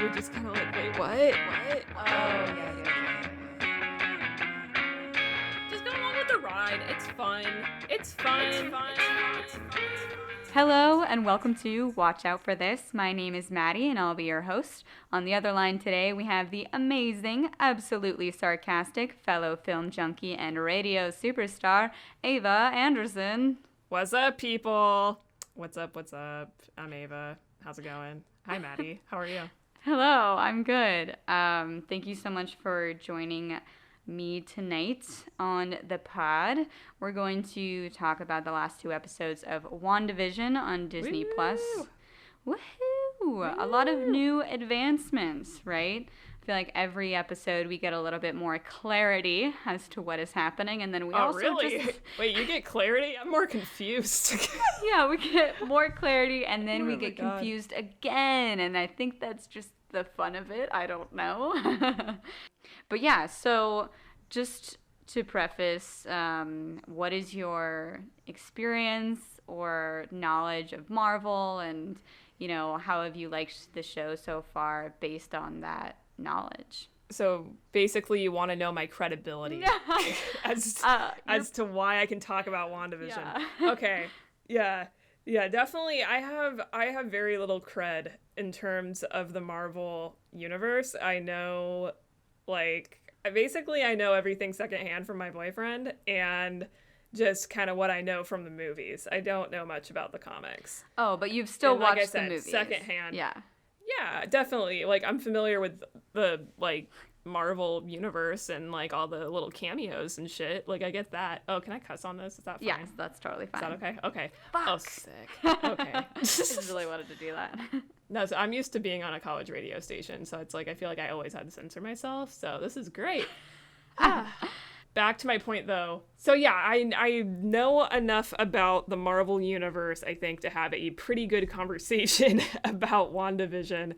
you're just kind of like, wait, what? What? Oh, yeah. Just go along with the ride. It's fun. It's fun. Hello and welcome to Watch Out for This. My name is Maddie and I'll be your host. On the other line today we have the amazing, absolutely sarcastic fellow film junkie and radio superstar, Ava Anderson. What's up, people? What's up? I'm Ava. How's it going? Hi, Maddie. How are you? Hello, I'm good. Thank you so much for joining me tonight on the pod. We're going to talk about the last two episodes of WandaVision on Disney Plus. Woohoo! A lot of new advancements, right? I feel like every episode we get a little bit more clarity as to what is happening, and then we also really? just... Wait, you get clarity? I'm more confused. Yeah, we get more clarity, and then we get God. confused again, and I think that's just the fun of it. I don't know. But yeah, so just to preface, what is your experience or knowledge of Marvel, and, you know, how have you liked the show so far based on that knowledge? So basically, you want to know my credibility as to why I can talk about WandaVision. Yeah. Okay. Yeah, definitely. I have very little cred in terms of the Marvel universe. I know, I know everything secondhand from my boyfriend and just kind of what I know from the movies. I don't know much about the comics. Oh, but you've still And watched like I said, the movies. secondhand. Yeah. Yeah, definitely. Like, I'm familiar with the, Marvel universe and, all the little cameos and shit. Like, I get that. Oh, can I cuss on this? Is that fine? Yes, that's totally fine. Is that okay? Okay. Fuck. Oh, sick. Okay. I just really wanted to do that. No, so I'm used to being on a college radio station, so it's I feel like I always had to censor myself, so this is great. Back to my point, though. So yeah, I know enough about the Marvel Universe, I think, to have a pretty good conversation about WandaVision.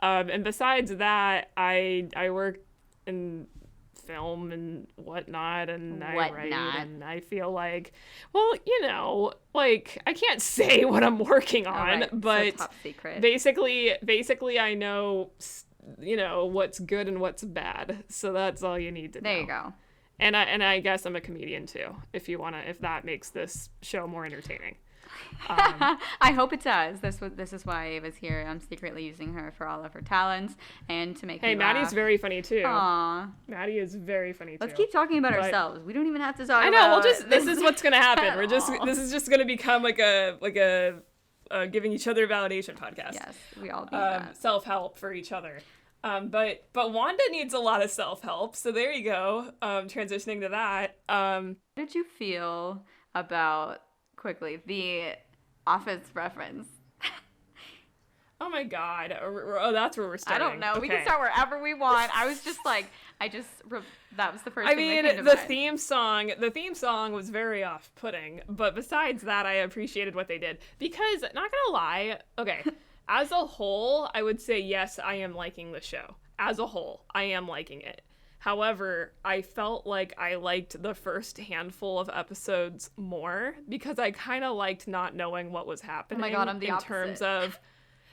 And besides that, I work in film and whatnot, and I write, and I feel like, well, I can't say what I'm working on, right. but so top secret. basically I know, what's good and what's bad, so that's all you need to know. There you go. And I guess I'm a comedian too, if that makes this show more entertaining. I hope it does. This is why Ava's here. I'm secretly using her for all of her talents and to make me laugh. Maddie's very funny too. Aww. Maddie is very funny too. Let's keep talking about ourselves. We don't even have to talk I know. about... This is what's gonna happen. This is just gonna become like a giving each other validation podcast. Yes, we all do that. Self-help for each other. But Wanda needs a lot of self-help, so there you go. Transitioning to that. What did you feel about, quickly, the Office reference? Oh my God. Oh, that's where we're starting. I don't know. Okay. We can start wherever we want. I was just like, that was the first thing that came to the mind. theme song was very off-putting, but besides that, I appreciated what they did. Because, not gonna lie, okay, as a whole, I would say, yes, I am liking the show. As a whole, I am liking it. However, I felt like I liked the first handful of episodes more because I kind of liked not knowing what was happening. Oh my God, I'm the opposite. Terms of...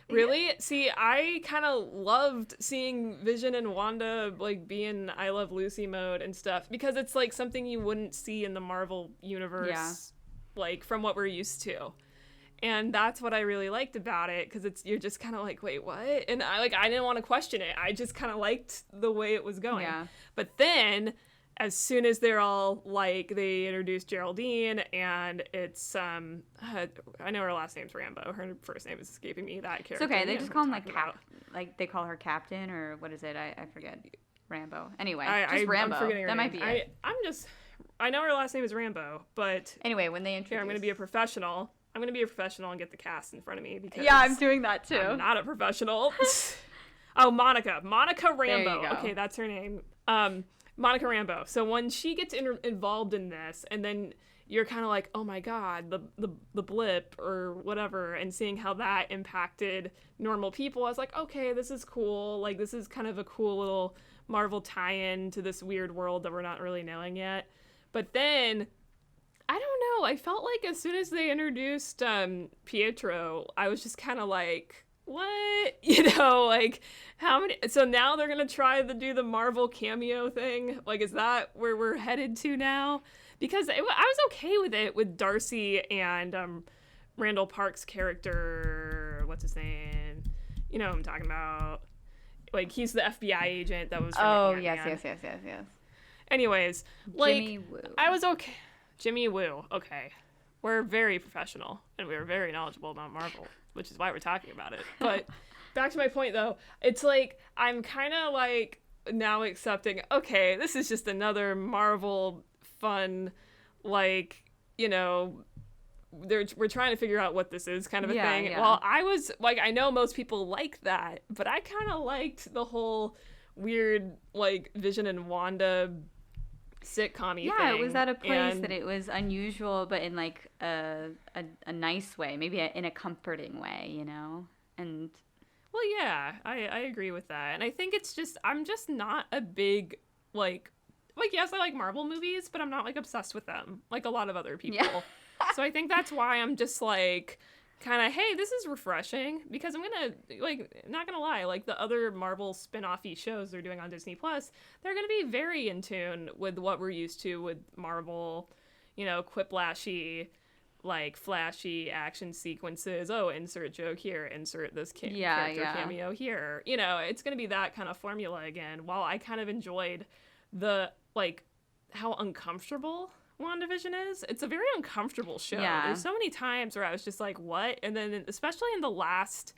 Really? See, I kind of loved seeing Vision and Wanda, be in I Love Lucy mode and stuff, because it's, something you wouldn't see in the Marvel universe, from what we're used to. And that's what I really liked about it, because you're just kind of like, wait, what? And I didn't want to question it. I just kind of liked the way it was going. Yeah. But then, as soon as they're all, they introduced Geraldine, and it's, I know her last name's Rambo. Her first name is escaping me, that character. It's okay. They just call him, they call her Captain, or what is it? I forget. Rambo. Anyway, just Rambo. I'm forgetting her that name. might be it. I know her last name is Rambo, but... Anyway, when they introduce... Here, I'm going to be a professional. And get the cast in front of me, because... Yeah, I'm doing that, too. I'm not a professional. Oh, Monica Rambo. There you go. Okay, that's her name. Monica Rambeau. So when she gets involved in this, and then you're kind of like, oh my God, the blip or whatever, and seeing how that impacted normal people, I was like, okay, this is cool. This is kind of a cool little Marvel tie-in to this weird world that we're not really knowing yet. But then, I don't know, I felt like as soon as they introduced Pietro, I was just kind of like, what? You know, like, how many? So now they're going to try to do the Marvel cameo thing? Like, is that where we're headed to now? Because I was okay with it with Darcy and Randall Park's character. What's his name? You know what I'm talking about. Like, he's the FBI agent that was from Ant-Man. Yes. Anyways, like, Jimmy Woo. I was okay. Jimmy Woo, okay. We're very professional, and we're very knowledgeable about Marvel, which is why we're talking about it. But back to my point, though, it's like, I'm kind of, like, now accepting, okay, this is just another Marvel fun, like, you know, we're trying to figure out what this is kind of a thing. Yeah. Well, I was, like, I know most people like that, but I kind of liked the whole weird, like, Vision and Wanda sitcom-y thing. Yeah, it was at a place that it was unusual, but in like a nice way, maybe in a comforting way, you know? And well, yeah, I agree with that. And I think it's just, I'm just not a big, like, yes, I like Marvel movies, but I'm not, like, obsessed with them, like a lot of other people. Yeah. So I think that's why I'm just, like, kind of, hey, this is refreshing, because I'm gonna, like, not gonna lie, like, the other Marvel spin-off-y shows they're doing on Disney Plus, they're gonna be very in tune with what we're used to with Marvel, you know, quiplashy, like, flashy action sequences. Oh, insert joke here, insert this character cameo here. You know, it's gonna be that kind of formula again, while I kind of enjoyed the, like, how uncomfortable WandaVision is. It's a very uncomfortable show. Yeah. There's so many times where I was just like, what? And then especially in the last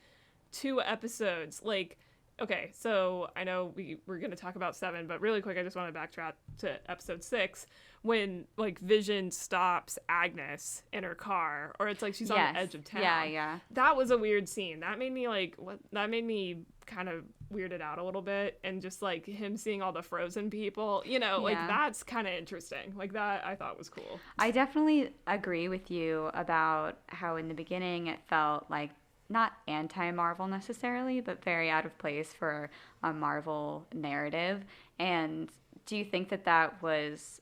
2 episodes, like, okay, so I know we're going to talk about 7, but really quick, I just want to backtrack to episode 6 when, like, Vision stops Agnes in her car, or it's like she's on the edge of town. Yeah. That was a weird scene. That made me, like, that made me kind of weirded out a little bit, and just, like, him seeing all the frozen people, you know, like, that's kind of interesting. Like, that I thought was cool. I definitely agree with you about how in the beginning it felt like not anti-Marvel necessarily, but very out of place for a Marvel narrative. And do you think that was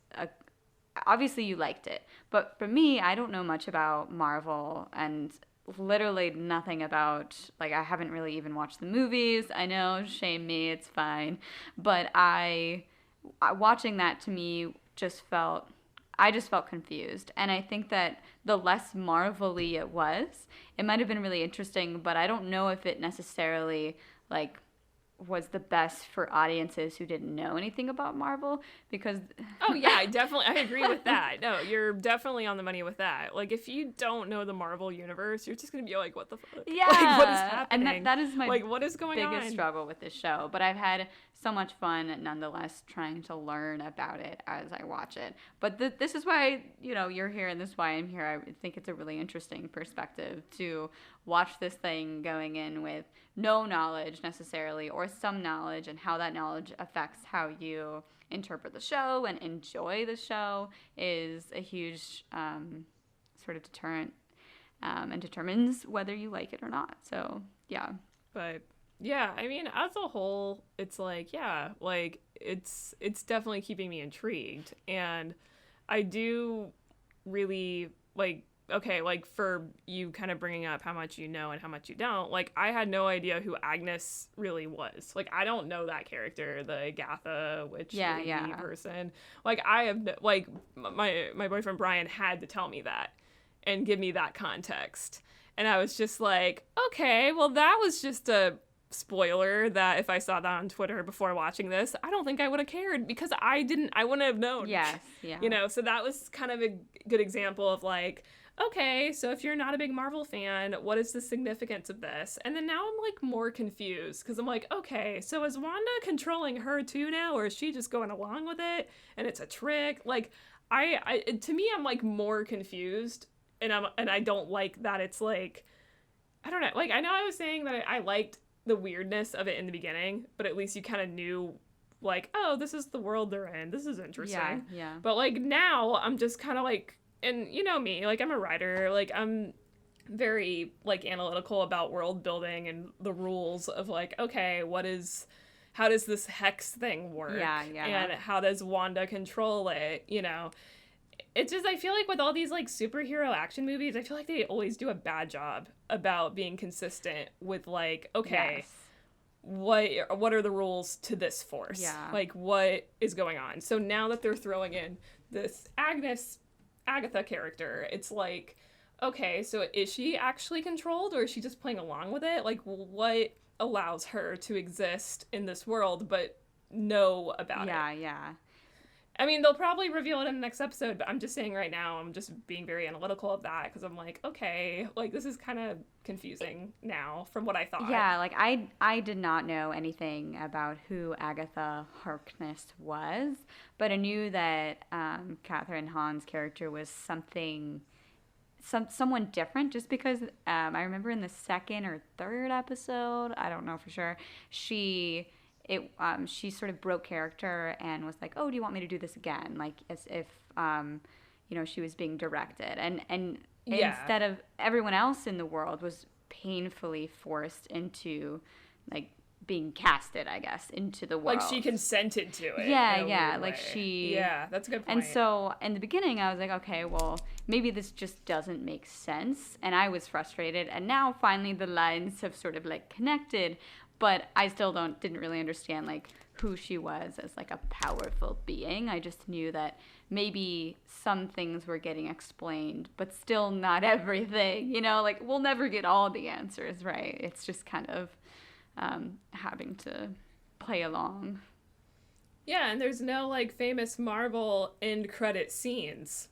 obviously you liked it, but for me, I don't know much about Marvel and literally nothing about, like, I haven't really even watched the movies. I know, shame me, it's fine. But watching that, to me, I just felt confused. And I think that the less Marvel-y it was, it might have been really interesting, but I don't know if it necessarily, like, was the best for audiences who didn't know anything about Marvel, because oh yeah, I agree with that. No, you're definitely on the money with that. Like, if you don't know the Marvel universe, you're just gonna be like, what the fuck? Yeah, like, what is happening? And that is my, like, what is going biggest on? struggle with this show. But I've had so much fun nonetheless trying to learn about it as I watch it. But this is why, you know, you're here, and this is why I'm here. I think it's a really interesting perspective to watch this thing going in with no knowledge necessarily, or some knowledge, and how that knowledge affects how you interpret the show and enjoy the show is a huge sort of deterrent, and determines whether you like it or not. So yeah. But yeah, I mean, as a whole, it's like, yeah, like, it's definitely keeping me intrigued. And I do really, like, okay, like, for you kind of bringing up how much you know and how much you don't, like, I had no idea who Agnes really was. Like, I don't know that character, the Agatha witch person. Like, I have, like, my boyfriend Brian had to tell me that and give me that context. And I was just like, okay, well, that was just a spoiler that if I saw that on Twitter before watching this, I don't think I would have cared, because I wouldn't have known. Yes, yeah. You know, so that was kind of a good example of, like, okay, so if you're not a big Marvel fan, what is the significance of this? And then now I'm, like, more confused, because I'm like, okay, so is Wanda controlling her too now, or is she just going along with it and it's a trick? Like, to me, I'm, like, more confused, and I don't like that it's, like, I don't know, like, I know I was saying that I liked the weirdness of it in the beginning, but at least you kind of knew, like, oh, this is the world they're in, this is interesting. Yeah. But, like, now I'm just kind of like, and you know me, like, I'm a writer, like, I'm very, like, analytical about world building and the rules of, like, okay, how does this hex thing work? Yeah. And how does Wanda control it, you know? it's just, I feel like with all these like superhero action movies, I feel like they always do a bad job about being consistent with like, okay, Yes. what are the rules to this force? Yeah. Like, what is going on? So now that they're throwing in this Agatha character, it's like, okay, so is she actually controlled, or is she just playing along with it? Like, what allows her to exist in this world but know about it? Yeah. I mean, they'll probably reveal it in the next episode, but I'm just saying right now, I'm just being very analytical of that, because I'm like, okay, like, this is kind of confusing now from what I thought. Yeah, like I did not know anything about who Agatha Harkness was, but I knew that Catherine Hahn's character was someone different, just because I remember in the second or third episode, I don't know for sure, she sort of broke character and was like, "Oh, do you want me to do this again?" Like as if she was being directed, and Yeah. instead of everyone else in the world was painfully forced into like being casted, I guess, into the world. Like, she consented to it. Yeah, like way. Yeah, that's a good point. And so in the beginning, I was like, okay, well, maybe this just doesn't make sense, and I was frustrated. And now finally, the lines have sort of like connected, but I still didn't really understand like who she was as like a powerful being. I just knew that maybe some things were getting explained, but still not everything. Like we'll never get all the answers, right? It's just kind of having to play along. Yeah, and there's no like famous Marvel end credit scenes.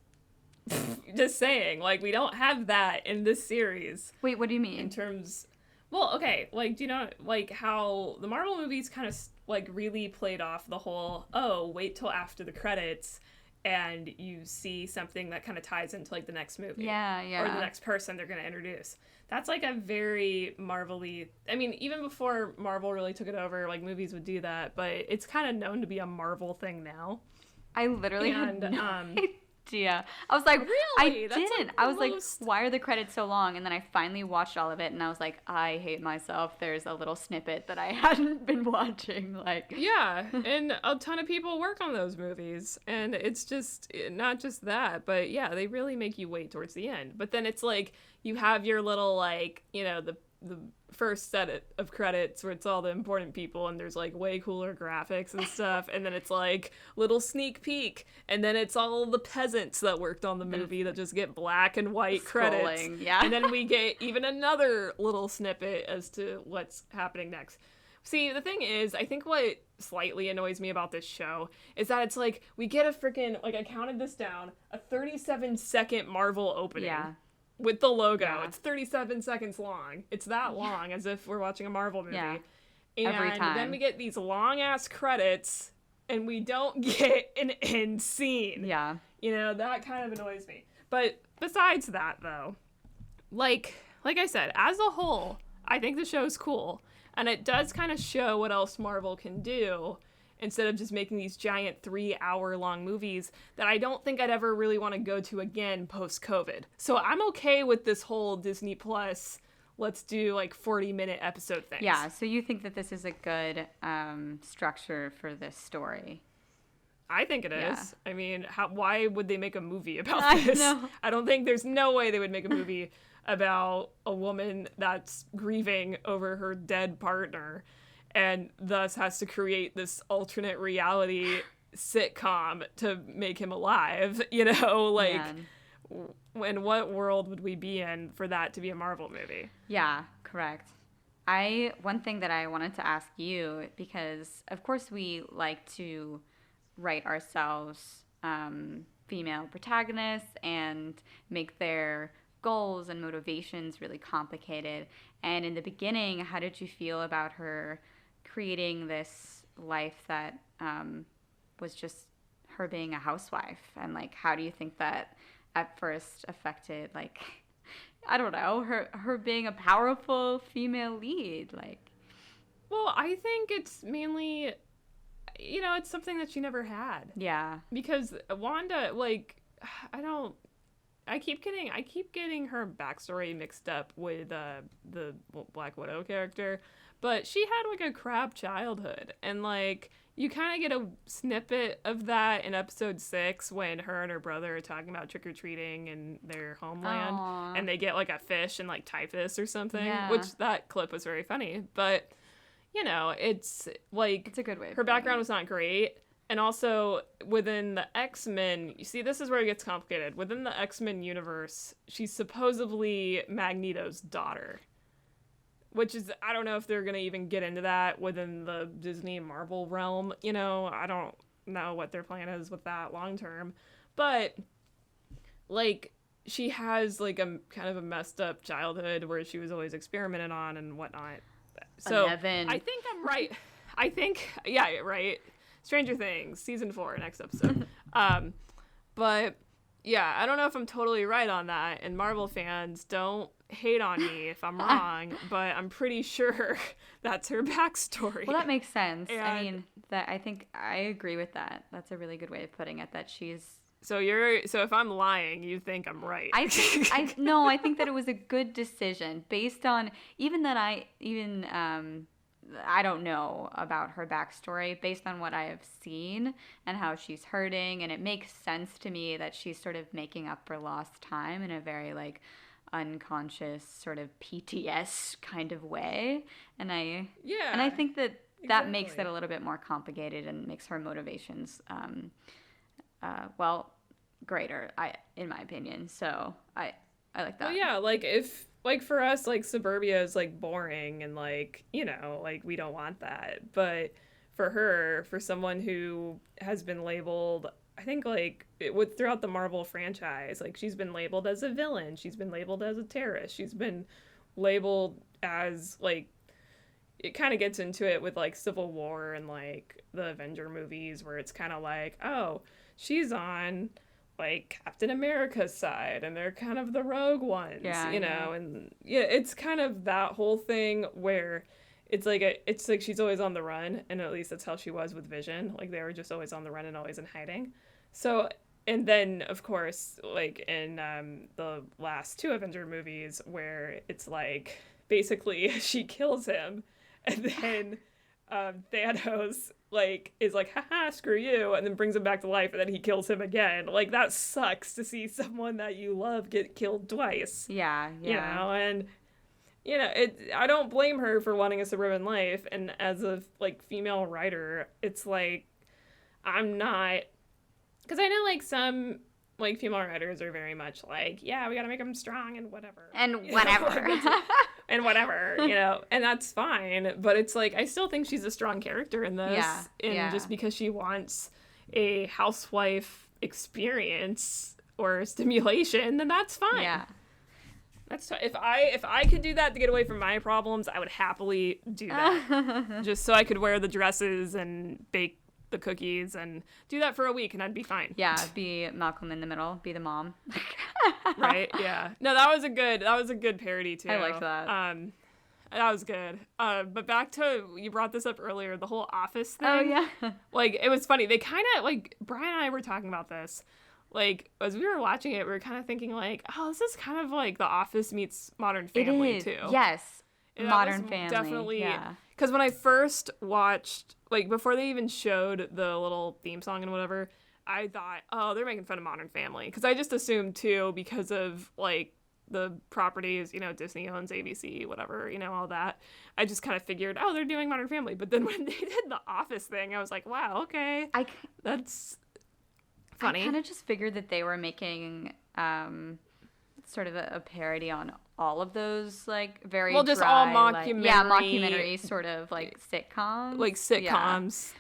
Just saying, like, we don't have that in this series. Wait, what do you mean? In terms, well, okay, like, do you know like how the Marvel movies kind of like really played off the whole, oh, wait till after the credits and you see something that kind of ties into like the next movie. Yeah. Or the next person they're going to introduce. That's like a very Marvel-y, I mean, even before Marvel really took it over, like movies would do that, but it's kind of known to be a Marvel thing now. I literally had no idea. I was like, really? I That's didn't. like I was almost... like, why are the credits so long? And then I finally watched all of it, and I was like, I hate myself. There's a little snippet that I hadn't been watching. Like, yeah, and a ton of people work on those movies, and it's just not just that, but yeah, they really make you wait towards the end. But then it's like you have your little like, the first set of credits where it's all the important people and there's like way cooler graphics and stuff, and then it's like little sneak peek, and then it's all the peasants that worked on the movie that just get black and white credits. Yeah. And then we get even another little snippet as to what's happening next. See, the thing is, I think what slightly annoys me about this show is that it's like we get a freaking, like, I counted this down, a 37-second Marvel opening. Yeah. With the logo. Yeah. It's 37 seconds long. It's that long, as if we're watching a Marvel movie. Yeah. And Every time. then we get these long-ass credits, and we don't get an end scene. Yeah. That kind of annoys me. But besides that, though, like I said, as a whole, I think the show's cool. And it does kind of show what else Marvel can do, instead of just making these giant 3-hour-long movies that I don't think I'd ever really want to go to again post-COVID. So I'm okay with this whole Disney Plus, let's do like 40-minute episode things. Yeah, so you think that this is a good structure for this story? I think it is. Yeah. I mean, why would they make a movie about this? Know. I don't think there's no way they would make a movie about a woman that's grieving over her dead partner and thus has to create this alternate reality sitcom to make him alive, like, Man. In what world would we be in for that to be a Marvel movie? Yeah, correct. One thing that I wanted to ask you, because of course we like to write ourselves female protagonists and make their goals and motivations really complicated. And in the beginning, how did you feel about her creating this life that was just her being a housewife? And like, how do you think that at first affected, like, I don't know, her being a powerful female lead? Like, well, I think it's mainly, it's something that she never had. Yeah. Because Wanda, like, I I keep getting her backstory mixed up with the Black Widow character, but she had like a crap childhood, and like you kind of get a snippet of that in episode 6 when her and her brother are talking about trick-or-treating in their homeland. Aww. And they get like a fish and like typhus or something, Yeah. which that clip was very funny. But, you know, it's like... It's a good way. Her background was not great. And also, within the X-Men... You see, this is where it gets complicated. Within the X-Men universe, she's supposedly Magneto's daughter. Which is, I don't know if they're going to even get into that within the Disney Marvel realm. You know, I don't know what their plan is with that long term. But, like, she has, like, a kind of a messed up childhood where she was always experimented on and whatnot. So, 11. I think I'm right. Yeah, right. Stranger Things, season 4, next episode. But, yeah, I don't know if I'm totally right on that. And Marvel fans, don't hate on me if I'm wrong, but I'm pretty sure that's her backstory. Well, that makes sense. And I mean, I think I agree with that. That's a really good way of putting it, that she's... So if I'm lying, you think I'm right. I think that it was a good decision based on I don't know about her backstory based on what I have seen and how she's hurting, and it makes sense to me that she's sort of making up for lost time in a very like unconscious sort of PTS kind of way, and I think that exactly. makes it a little bit more complicated and makes her motivations greater, in my opinion. So I like that. Well, yeah, like if like for us, like suburbia is like boring and like, you know, like we don't want that. But for her, for someone who has been labeled, I think like throughout the Marvel franchise, like she's been labeled as a villain, she's been labeled as a terrorist, she's been labeled as like, it kind of gets into it with like Civil War and like the Avenger movies where it's kind of like, oh, she's on like Captain America's side and they're kind of the rogue ones, you know, and yeah, it's kind of that whole thing where it's like she's always on the run, and at least that's how she was with Vision. Like they were just always on the run and always in hiding. So, and then of course, like in the last 2 Avenger movies where it's like basically she kills him and then Thanos like is like, haha, screw you, and then brings him back to life, and then he kills him again. Like that sucks to see someone that you love get killed twice. Yeah. You know, and you know, I don't blame her for wanting a suburban life, and as a like female writer, it's like I'm not, because I know like some like female writers are very much like, yeah, we gotta make them strong and whatever. And whatever. And whatever, you know, and that's fine. But it's like, I still think she's a strong character in this. Yeah. And just because she wants a housewife experience or stimulation, then that's fine. Yeah. That's if I could do that to get away from my problems, I would happily do that. Just so I could wear the dresses and bake the cookies and do that for a week, and I'd be fine. Yeah, be Malcolm in the Middle, be the mom. Right? Yeah. No, that was a good parody too. I liked that. That was good. But back to, you brought this up earlier, the whole Office thing. Oh yeah. Like it was funny. They kind of like, Brian and I were talking about this. Like as we were watching it, we were kind of thinking like, oh, this is kind of like The Office meets Modern Family too. Yes. And Modern Family. Definitely. Yeah. Because when I first watched, like before they even showed the little theme song and whatever, I thought, oh, they're making fun of Modern Family. Because I just assumed too, because of like the properties, you know, Disney owns ABC, whatever, you know, all that. I just kind of figured, oh, they're doing Modern Family. But then when they did the Office thing, I was like, wow, okay, that's funny. I kind of just figured that they were making sort of a parody on all of those like very just dry, all mockumentary, mockumentary sort of like sitcoms,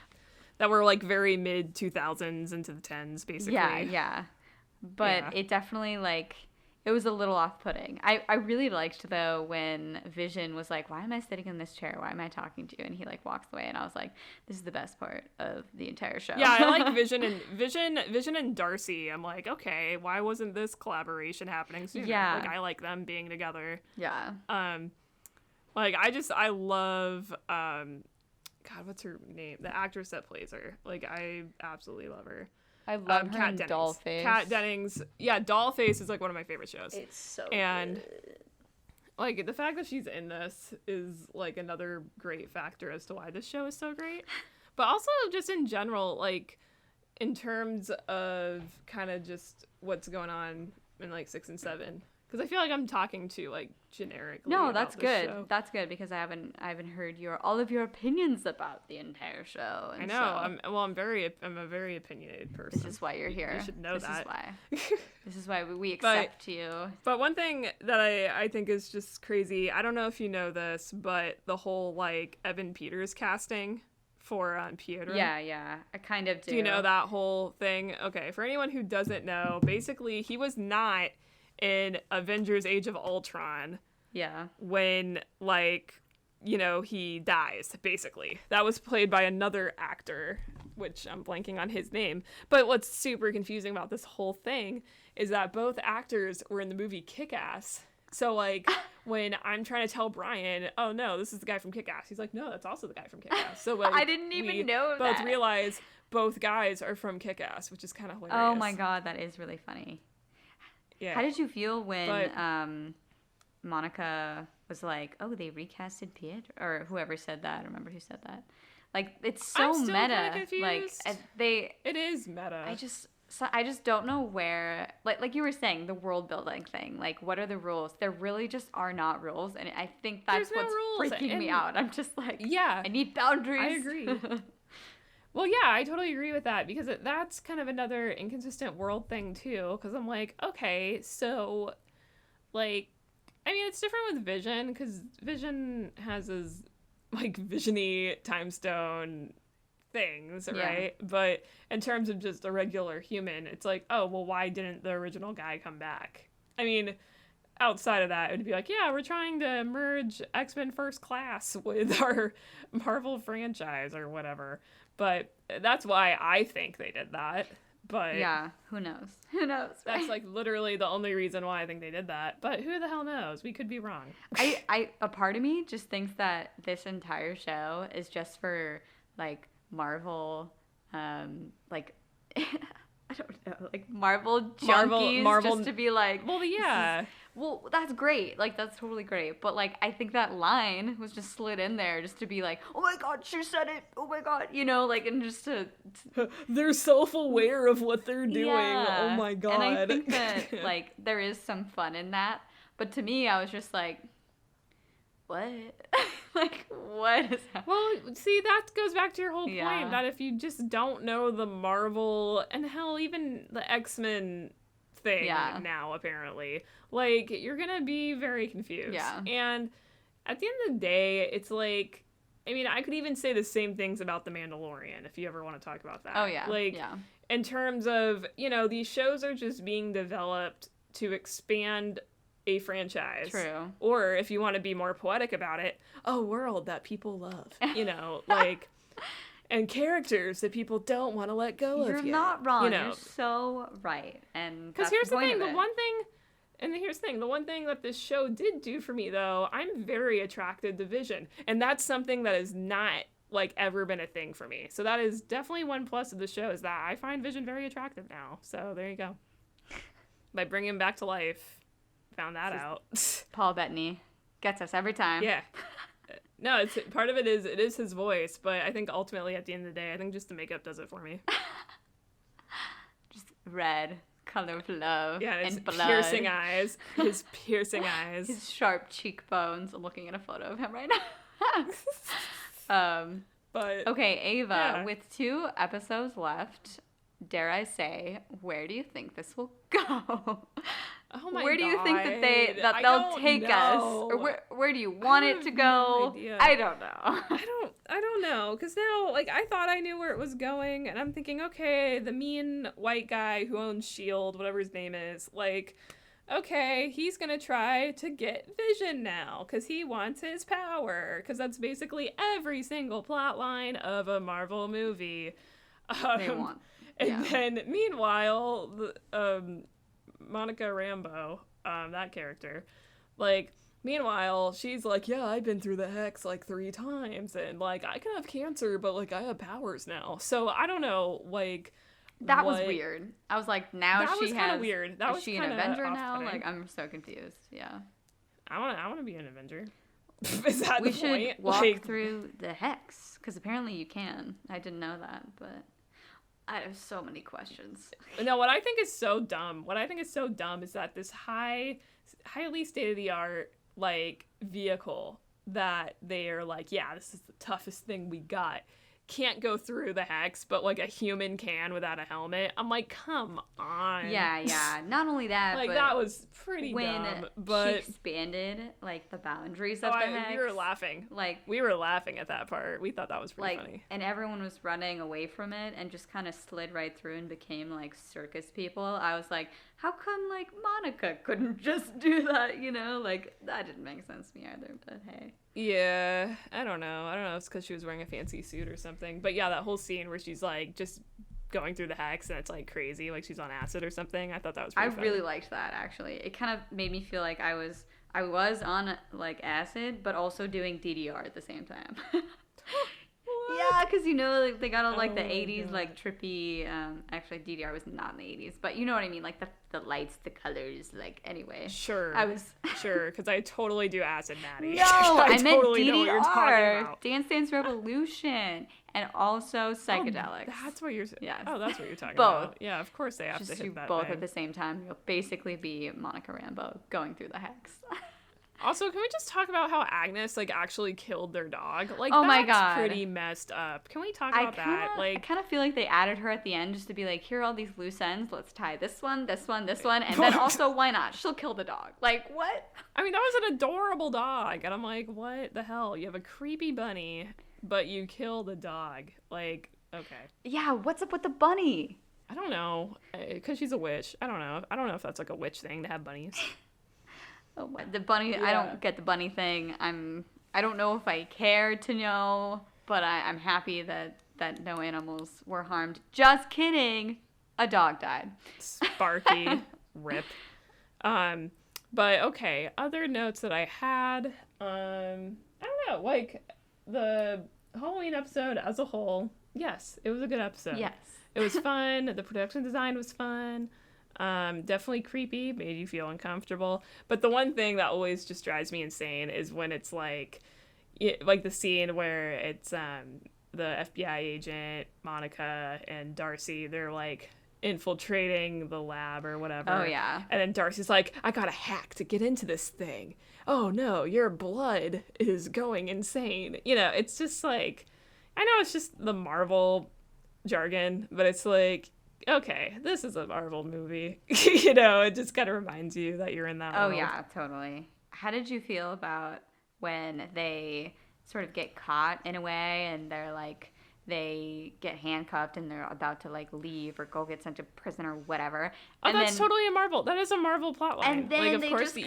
that were like very mid 2000s into the 10s, basically. Yeah. But it definitely like, it was a little off-putting. I really liked though when Vision was like, why am I sitting in this chair? Why am I talking to you? And he like walks away, and I was like, this is the best part of the entire show. Yeah, I like Vision and Darcy. I'm like, okay, why wasn't this collaboration happening sooner? Yeah. Like I like them being together. Yeah. Like I love God, what's her name? The actress that plays her. Like I absolutely love her. I love her Kat in Dennings. Dollface. Kat Dennings. Yeah, Dollface is like one of my favorite shows. It's so and good. like the fact that she's in this is like another great factor as to why this show is so great. But also just in general, like in terms of kind of just what's going on in like 6 and 7, because I feel like I'm talking to like generically. No, about that's this good. show. That's good because I haven't heard all of your opinions about the entire show. And I know. I'm a very opinionated person. This is why you're here. You should know that. This is why we accept you. But one thing that I think is just crazy. I don't know if you know this, but the whole like Evan Peters casting for Pietro. Yeah, I kind of do. Do you know that whole thing? Okay, for anyone who doesn't know, basically he was not in Avengers Age of Ultron. Yeah. When, like, you know, he dies, basically. That was played by another actor, which I'm blanking on his name. But what's super confusing about this whole thing is that both actors were in the movie Kick-Ass. So, like, when I'm trying to tell Brian, oh, no, this is the guy from Kick-Ass, he's like, no, that's also the guy from Kick-Ass. So, like, I didn't even know that. Both realize both guys are from Kick-Ass, which is kind of hilarious. Oh, my God, that is really funny. Yeah. How did you feel when Monica was like, oh, they recasted Pietro? Or whoever said that. I don't remember who said that. Like, it's so I'm still meta. Confused. Like, it is meta. I just don't know where, like you were saying, the world building thing. Like, what are the rules? There really just are not rules, and I think that's what's freaking me out. I'm just like, yeah, I need boundaries. I agree. Well, yeah, I totally agree with that because that's kind of another inconsistent world thing too. Because I'm like, okay, so, like, I mean, it's different with Vision because Vision has his like visiony time stone things, right? But in terms of just a regular human, it's like, oh, well, why didn't the original guy come back? I mean, outside of that, it would be like, yeah, we're trying to merge X-Men First Class with our Marvel franchise or whatever. But that's why I think they did that. But yeah, who knows? Who knows? Right? That's like literally the only reason why I think they did that. But who the hell knows? We could be wrong. A part of me just thinks that this entire show is just for like Marvel, like I don't know, like Marvel junkies, Marvel, just to be like, well, yeah. Well, that's great. Like, that's totally great. But, like, I think that line was just slid in there just to be like, oh, my God, she said it. Oh, my God. You know, like, and just to... They're self-aware of what they're doing. Yeah. Oh, my God. And I think that, like, there is some fun in that. But to me, I was just like, what? Like, what is happening? Well, see, that goes back to your whole point, that if you just don't know the Marvel, and hell, even the X-Men thing now, apparently, like, you're gonna be very confused. Yeah. And at the end of the day, it's like, I mean, I could even say the same things about The Mandalorian, if you ever want to talk about that. Oh, yeah. Like, in terms of, you know, these shows are just being developed to expand a franchise. True. Or, if you want to be more poetic about it, a world that people love. You know, like... And characters that people don't want to let go of yet. You're not wrong. You know? You're so right. And because here's the thing. The one thing that this show did do for me, though, I'm very attracted to Vision. And that's something that has not, like, ever been a thing for me. So that is definitely one plus of the show, is that I find Vision very attractive now. So there you go. By bringing him back to life, found that out. Paul Bettany gets us every time. Yeah. No, it's part of it is his voice, but I think ultimately at the end of the day, I think just the makeup does it for me. Just red, color of love, yeah, and blood. His piercing eyes. His sharp cheekbones. I'm looking at a photo of him right now. But okay, Ava, with 2 episodes left, dare I say, where do you think this will go? Oh my God. Where do you think that they'll take us? Or where do you want it to go? No idea. I don't know. I don't know, because now, like, I thought I knew where it was going, and I'm thinking, okay, the mean white guy who owns S.H.I.E.L.D., whatever his name is, like, okay, he's gonna try to get Vision now, because he wants his power, because that's basically every single plot line of a Marvel movie. They want. And then, meanwhile, Monica Rambeau, that character, like, meanwhile, she's like, yeah, I've been through the hex, like, 3 times, and, like, I can have cancer, but, like, I have powers now. So, I don't know, like, That was weird. I was like, now that she was kind of weird. That was she an Avenger now? Like, I'm so confused. Yeah. I want to be an Avenger. Is that we the should point? walk through the hex, because apparently you can. I didn't know that, but I have so many questions. No, what I think is so dumb is that this highly state-of-the-art, like, vehicle that they are like, yeah, this is the toughest thing we got, can't go through the hex, but like a human can without a helmet. I'm like, come on. Yeah. Not only that, like, but that was pretty dumb. But she expanded like the boundaries of the hex. We were laughing. We were laughing at that part. We thought that was pretty funny. And everyone was running away from it and just kind of slid right through and became like circus people. I was like, how come like Monica couldn't just do that? You know, like that didn't make sense to me either. But hey. Yeah, I don't know. It's because she was wearing a fancy suit or something. But yeah, that whole scene where she's like just going through the hex and it's like crazy, like she's on acid or something. I thought that was pretty funny. Really liked that, actually. It kind of made me feel like I was on like acid, but also doing DDR at the same time. Yeah, because you know, like, they got all like the 80s God. Like trippy. Actually, DDR was not in the 80s, but you know what I mean, like the lights, the colors. Like anyway, sure, because I totally do acid, Maddie. No, I meant totally DDR, know what you're talking about. Dance Dance Revolution, and also psychedelics. Oh, that's what you're saying. Yeah. Oh, that's what you're talking both. About. Yeah, of course they have Just to hit that. Both thing. at the same time. You'll basically be Monica Rambeau going through the hex. Also, can we just talk about how Agnes like actually killed their dog? Like, oh my God, that's pretty messed up. Can we talk about that? Like, I kind of feel like they added her at the end just to be like, here are all these loose ends. Let's tie this one, and then also, why not? She'll kill the dog. Like, what? I mean, that was an adorable dog, and I'm like, what the hell? You have a creepy bunny, but you kill the dog. Like, okay. Yeah, what's up with the bunny? I don't know, because she's a witch. I don't know if that's like a witch thing to have bunnies. Oh, the bunny, yeah. I don't get the bunny thing. I don't know if I care to know, but I'm happy that no animals were harmed. Just kidding. A dog died. Sparky. Rip. But okay, other notes that I had, I don't know, like the Halloween episode as a whole, yes, it was a good episode. Yes. It was fun. The production design was fun. Definitely creepy, made you feel uncomfortable. But the one thing that always just drives me insane is when it's like the scene where it's the FBI agent, Monica, and Darcy, they're like infiltrating the lab or whatever. Oh, yeah. And then Darcy's like, I got a hack to get into this thing. Oh, no, your blood is going insane. You know, it's just like, I know it's just the Marvel jargon, but it's like, okay, this is a Marvel movie. You know, it just kind of reminds you that you're in that world. Oh, yeah, totally. How did you feel about when they sort of get caught in a way and they're like, they get handcuffed and they're about to like leave or go get sent to prison or whatever? Oh, that's totally a Marvel. That is a Marvel plotline. And then like, of course, the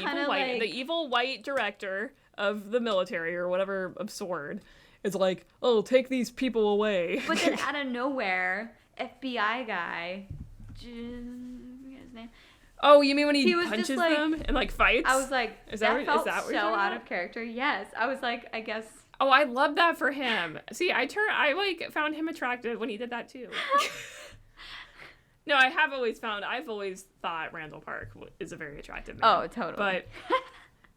evil white director of the military or whatever of SWORD is like, oh, take these people away. But then out of nowhere, FBI guy, his name. Oh, you mean when he punches like, them and like fights? I was like, is that felt what you're so out of character. Yes, I was like, I guess. Oh, I love that for him. See, I like found him attractive when he did that too. No, I've always thought Randall Park is a very attractive man. Oh, totally.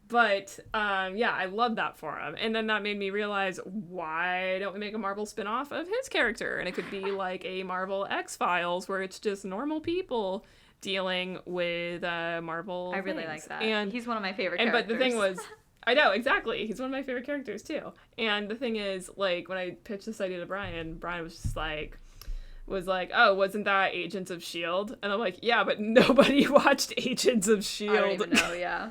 But yeah, I love that for him. And then that made me realize, why don't we make a Marvel spinoff of his character? And it could be like a Marvel X-Files where it's just normal people dealing with Marvel I really things. Like that. And he's one of my favorite characters. But the thing was, I know, exactly. He's one of my favorite characters too. And the thing is, like, when I pitched this idea to Brian was just like, oh, wasn't that Agents of S.H.I.E.L.D.? And I'm like, yeah, but nobody watched Agents of S.H.I.E.L.D. I don't even know, yeah.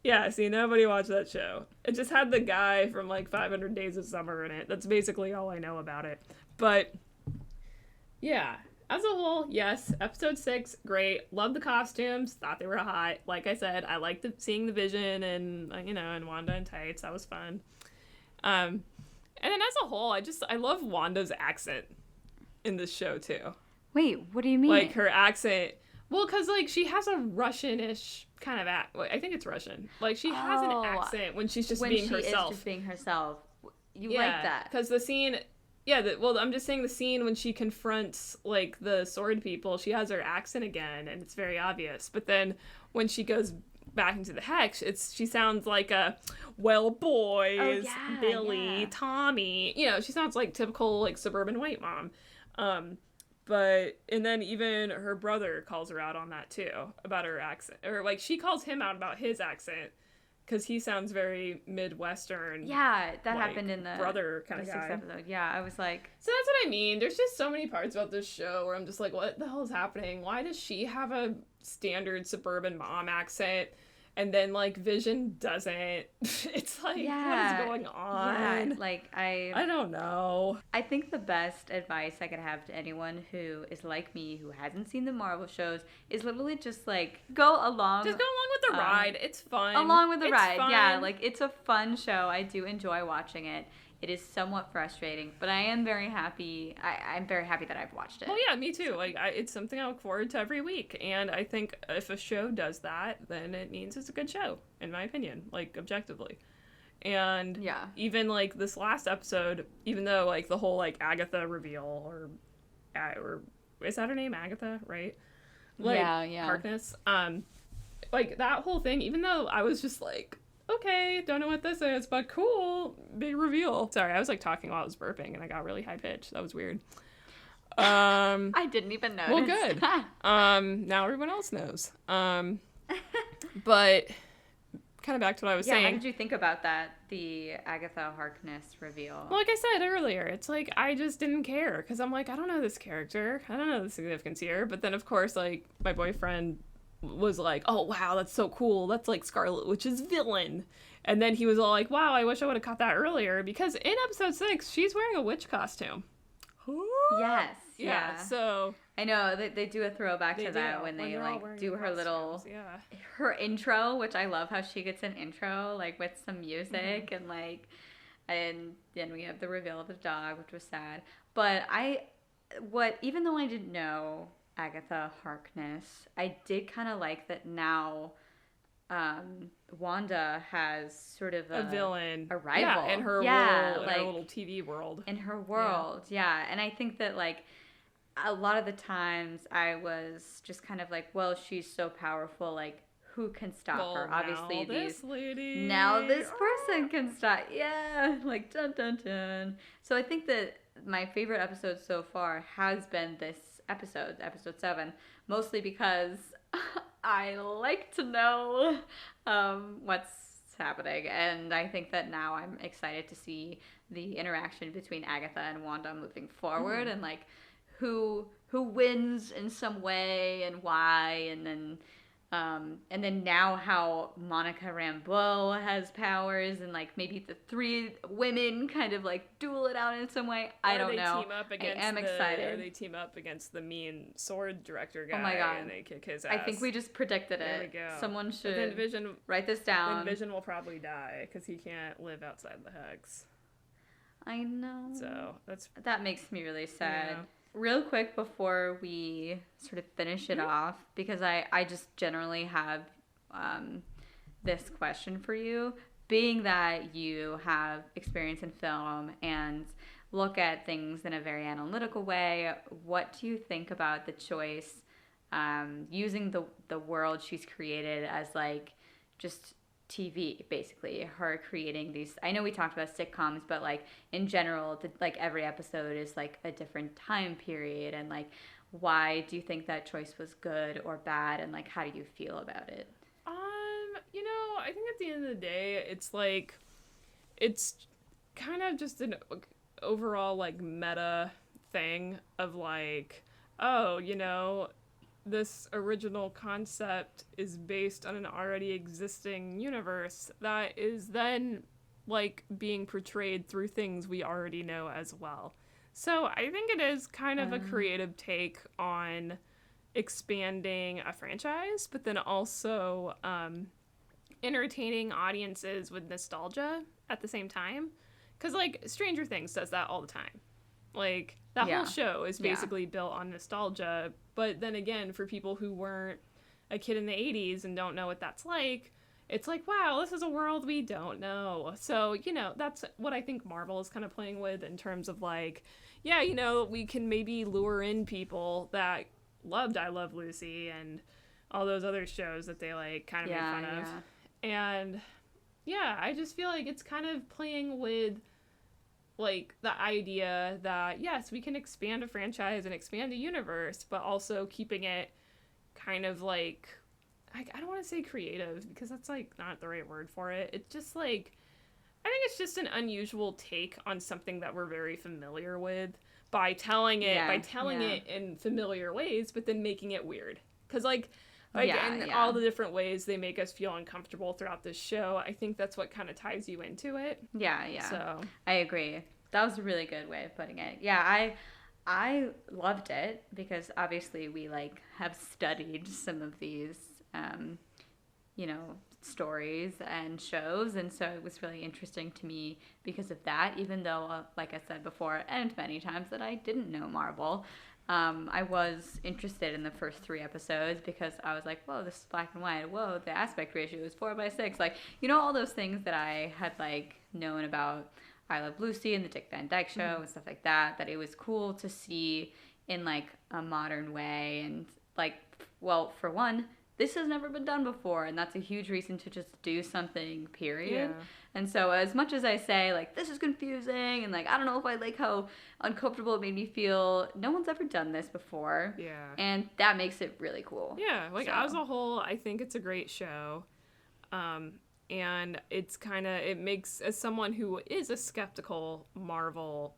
Yeah, see, nobody watched that show. It just had the guy from, like, 500 Days of Summer in it. That's basically all I know about it. But, yeah, as a whole, yes, episode 6, great. Love the costumes. Thought they were hot. Like I said, I liked seeing the Vision and, and Wanda in tights. That was fun. And then as a whole, I love Wanda's accent in this show, too. Wait, what do you mean? Like, her accent... Well, because, like, she has a Russian-ish kind of I think it's Russian. Like, she has an accent when she's just being herself. When she is just being herself. You like that. Because the scene... Yeah, well, I'm just saying the scene when she confronts, like, the sword people, she has her accent again, and it's very obvious. But then when she goes back into the hex, she sounds like a, well, boys, Billy, Tommy. You know, she sounds like typical, like, suburban white mom. And then even her brother calls her out on that, too, about her accent. Or, like, she calls him out about his accent. Because he sounds very Midwestern. Yeah, that like, happened in the brother kind of guy. episode. Yeah, I was like... So that's what I mean. There's just so many parts about this show where I'm just like, what the hell is happening? Why does she have a standard suburban mom accent? And then, like, Vision doesn't. It's like, what is going on? Yeah, like, I don't know. I think the best advice I could have to anyone who is like me, who hasn't seen the Marvel shows, is literally just, like, go along. Just go along with the ride. It's fun. Along with the ride, fun. yeah. Like, it's a fun show. I do enjoy watching it. It is somewhat frustrating, but I am very happy. I'm very happy that I've watched it. Well, yeah, me too. Like, it's something I look forward to every week, and I think if a show does that, then it means it's a good show, in my opinion, like, objectively. And even, like, this last episode, even though, like, the whole, like, Agatha reveal, or is that her name, Agatha, right? Like, yeah. Harkness. Like, that whole thing, even though I was just like, okay, don't know what this is, but cool, big reveal. Sorry, I was, like, talking while I was burping, and I got really high-pitched. That was weird. I didn't even notice. Well, good. Now everyone else knows. But kind of back to what I was saying. How did you think about that, the Agatha Harkness reveal? Well, like I said earlier, it's like, I just didn't care, because I'm like, I don't know this character. I don't know the significance here. But then, of course, like, my boyfriend was like, oh, wow, that's so cool. That's, like, Scarlet Witch's villain. And then he was all like, wow, I wish I would have caught that earlier, because in episode 6, she's wearing a witch costume. Yes. Yeah, so... I know, they do a throwback to that when they, like, do her little... Her intro, which I love how she gets an intro, like, with some music, and, like... And then we have the reveal of the dog, which was sad. But even though I didn't know Agatha Harkness, I did kind of like that now... Wanda has sort of a villain, a rival in her world, like, in her little TV world. In her world, and I think that, like, a lot of the times I was just kind of like, well, she's so powerful, like, who can stop her? Obviously, now this person can stop. Yeah, like, dun dun dun. So I think that my favorite episode so far has been this episode 7, mostly because I like to know what's happening, and I think that now I'm excited to see the interaction between Agatha and Wanda moving forward, and, like, who wins in some way and why, and then now how Monica Rambeau has powers, and, like, maybe the 3 women kind of, like, duel it out in some way. I don't know. I am excited. Or they team up against the mean sword director guy. Oh my God. And they kick his ass. I think we just predicted it. There we go. Someone should write this down. Then Vision will probably die because he can't live outside the hex. I know. So that makes me really sad. Yeah. Real quick before we sort of finish it off, because I just generally have this question for you. Being that you have experience in film and look at things in a very analytical way, what do you think about the choice using the world she's created as, like, just TV, basically, her creating these, I know we talked about sitcoms, but, like, in general, like, every episode is, like, a different time period, and, like, why do you think that choice was good or bad, and, like, how do you feel about it? You know, I think at the end of the day, it's, like, it's kind of just an overall, like, meta thing of, like, oh, you know, this original concept is based on an already existing universe that is then, like, being portrayed through things we already know as well. So I think it is kind of a creative take on expanding a franchise, but then also entertaining audiences with nostalgia at the same time. Because, like, Stranger Things does that all the time. Like, that whole show is basically built on nostalgia. But then again, for people who weren't a kid in the 80s and don't know what that's like, it's like, wow, this is a world we don't know. So, you know, that's what I think Marvel is kind of playing with in terms of like, yeah, you know, we can maybe lure in people that loved I Love Lucy and all those other shows that they like kind of made fun of. And yeah, I just feel like it's kind of playing with like the idea that yes, we can expand a franchise and expand a universe, but also keeping it kind of like, I don't want to say creative because that's like not the right word for it. It's just like, I think it's just an unusual take on something that we're very familiar with by telling it in familiar ways, but then making it weird. Because all the different ways they make us feel uncomfortable throughout this show, I think that's what kind of ties you into it. Yeah. So I agree. That was a really good way of putting it. Yeah, I loved it because obviously we like have studied some of these, you know, stories and shows, and so it was really interesting to me because of that, even though like I said before and many times that I didn't know Marvel. I was interested in the first 3 episodes because I was like, whoa, this is black and white, whoa, the aspect ratio is 4:6, like, you know, all those things that I had like known about I Love Lucy and the Dick Van Dyke Show and stuff like that it was cool to see in like a modern way. And like, well, for one, this has never been done before, and that's a huge reason to just do something, period. Yeah. And so as much as I say, like, this is confusing, and like, I don't know if I like how uncomfortable it made me feel, no one's ever done this before. Yeah. And that makes it really cool. Yeah, like, as a whole, I think it's a great show. And it's kind of, it makes, as someone who is a skeptical Marvel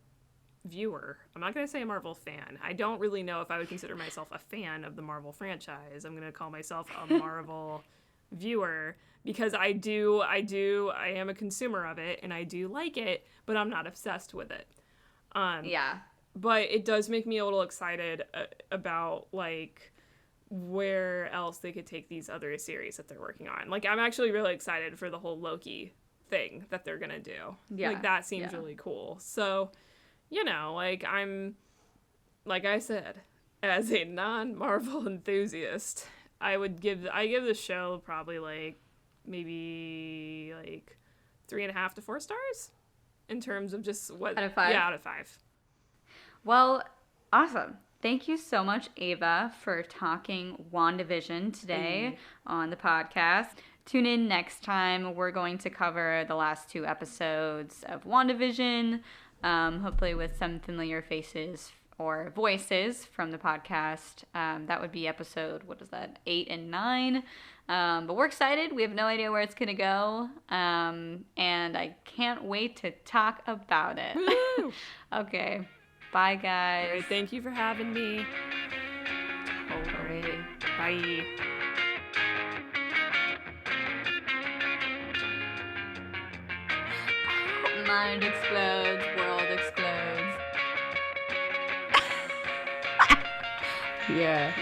viewer, I'm not going to say a Marvel fan. I don't really know if I would consider myself a fan of the Marvel franchise. I'm going to call myself a Marvel viewer because I am a consumer of it and I do like it, but I'm not obsessed with it. Yeah. But it does make me a little excited about like where else they could take these other series that they're working on. Like, I'm actually really excited for the whole Loki thing that they're gonna do. Yeah. Like, that seems really cool. So, you know, like, like I said, as a non-Marvel enthusiast, I give the show probably like maybe like 3.5 to 4 stars in terms of just what out of 5. Yeah, out of 5. Well, awesome. Thank you so much, Ava, for talking WandaVision today on the podcast. Tune in next time. We're going to cover the last 2 episodes of WandaVision, hopefully with some familiar faces or voices from the podcast. That would be episode, 8 and 9. But we're excited. We have no idea where it's going to go. And I can't wait to talk about it. Okay. Bye, guys. All right, thank you for having me. Totally. Bye. Mind explodes, world explodes. Yeah.